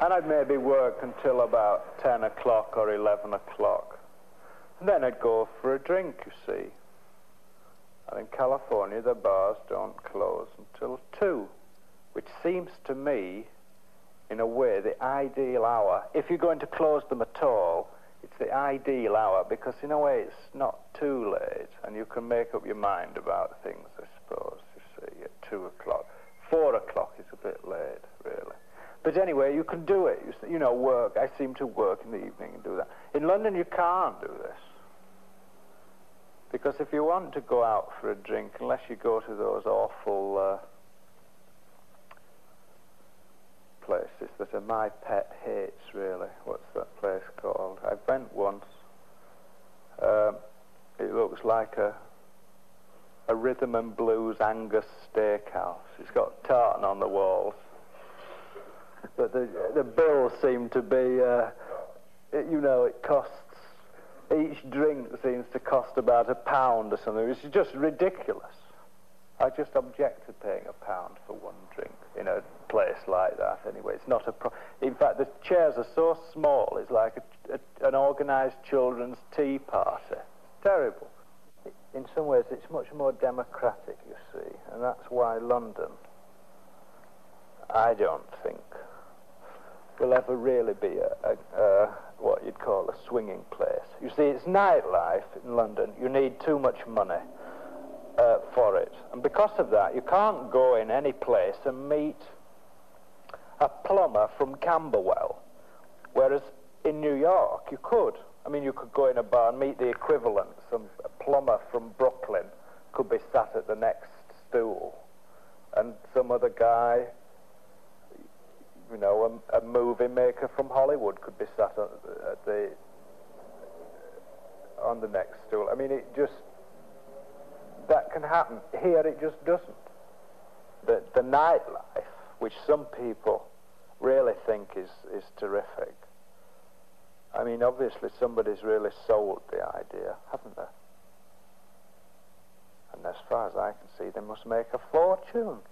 And I'd maybe work until about 10 o'clock or 11 o'clock. And then I'd go for a drink, you see. And in California, the bars don't close until 2, which seems to me, in a way, the ideal hour. If you're going to close them at all, it's the ideal hour, because in a way it's not too late, and you can make up your mind about things, I suppose, you see, at 2 o'clock. 4 o'clock is a bit late, really. But anyway, you can do it. You know, work. I seem to work in the evening and do that. In London, you can't do this. Because if you want to go out for a drink, unless you go to those awful places that are my pet hates, really. What's that place called? I went once. It looks like a rhythm and blues Angus steakhouse. It's got tartan on the walls. But the bills seem to be, you know, it costs, each drink seems to cost about £1 or something, which is just ridiculous. I just object to paying £1 for one drink in a place like that anyway. It's not in fact, the chairs are so small, it's like an organised children's tea party. It's terrible. In some ways, it's much more democratic, you see, and that's why London, I don't think, will ever really be what you'd call a swinging place. You see, it's nightlife in London. You need too much money for it. And because of that, you can't go in any place and meet a plumber from Camberwell, whereas in New York, you could. I mean, you could go in a bar and meet the equivalent. Some plumber from Brooklyn could be sat at the next stool, and some other guy, you know, a movie maker from Hollywood could be sat on the next stool. I mean, that can happen. Here it just doesn't. The nightlife, which some people really think is terrific. I mean, obviously somebody's really sold the idea, haven't they? And as far as I can see, they must make a fortune.